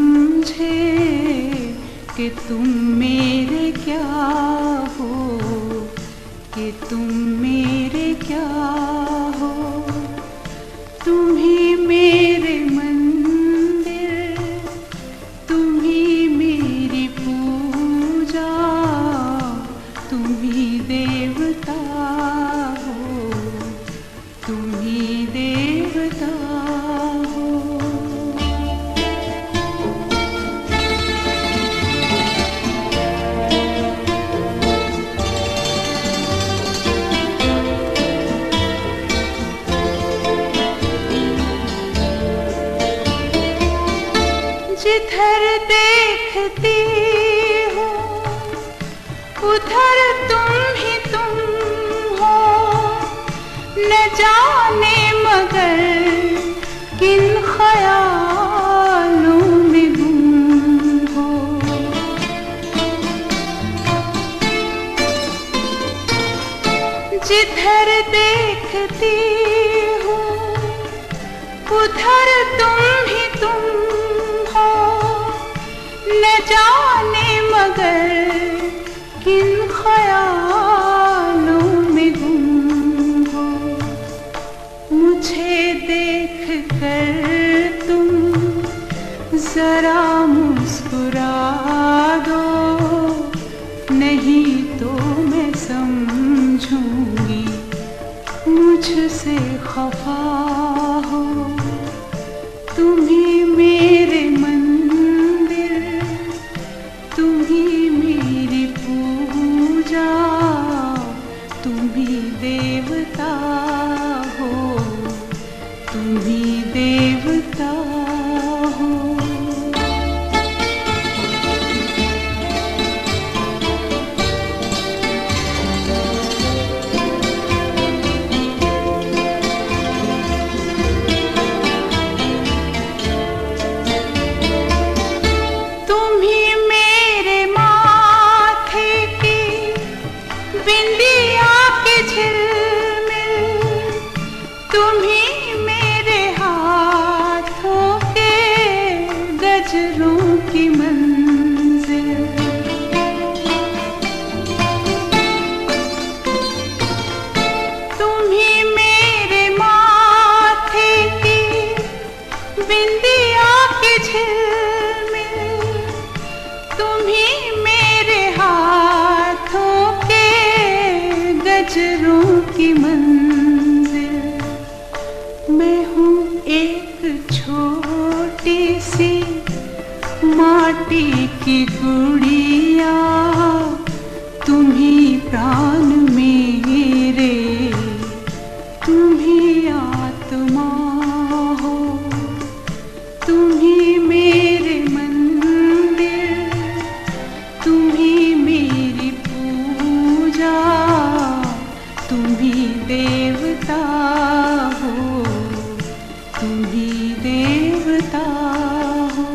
समझे कि तुम मेरे क्या हो, कि तुम मेरे क्या हो। तुम ही मेरे मंदिर, तुम ही मेरी पूजा, तुम ही देवता हो, तुम ही देवता हो। जिधर देखती हूँ उधर तुम ही तुम हो, न जाने मगर किन ख्यालों में गुम हो। जिधर देखती हूँ उधर तुम ही तुम हो, न जाने मगर किन ख्यालों में गुम हो। मुझे देख कर तुम जरा मुस्कुरा दो, नहीं तो मैं समझूंगी मुझसे खफा हो। तुम ही मेरे मंदिर, तुम ही मेरी पूजा, तुम ही देवता हो, तुम ही देवता हो। तुम ही मेरे माथे की बिंदिया के झिलमिल, तुम ही मेरे हाथों के गजरों की मंजिल। तुम ही मेरे माथे की बिंदिया के झिलमिल, तुम ही मेरे हाथों के गजरों की मंजिल। मैं हूँ एक छोटी सी माटी की गुड़िया, तुम ही प्राण मेरे, तुम ही आत्मा हो। तुम ही मेरे मंदिर, तुम ही मेरी पूजा, तुम ही देवता हो, तुम ही देवता हो।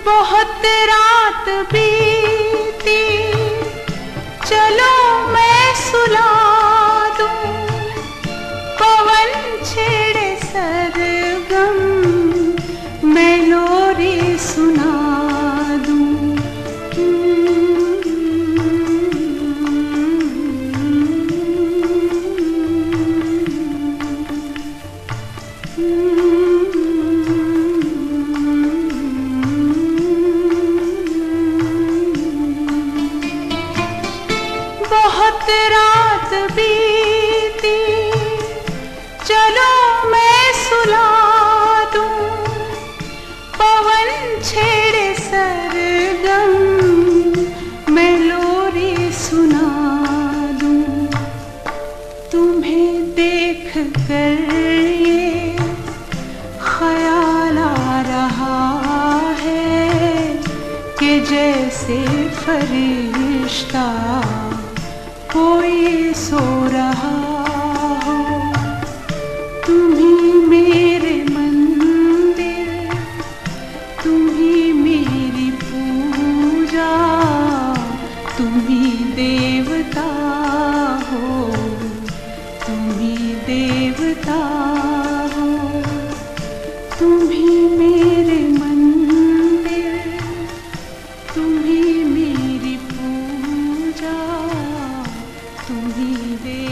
बहुत रात बीती, चलो मैं सुला दूं, पवन छेड़े सरगम, मैं लोरी सुना दूं। बहुत रात बीती, चलो मैं सुला दूं, पवन छेड़े सरगम, मैं लोरी सुना दूं। तुम्हें देख कर ये ख्याल आ रहा है कि जैसे फरिश्ते रिश्ता कोई सो रहा हो। तुम ही मेरे मंदिर, तुम ही मेरी पूजा, तुम ही देवता हो, तुम ही देवता हो। तुम ही मेरे मंदिर, तुम ही मेरी पूजा, तुम ही देवता।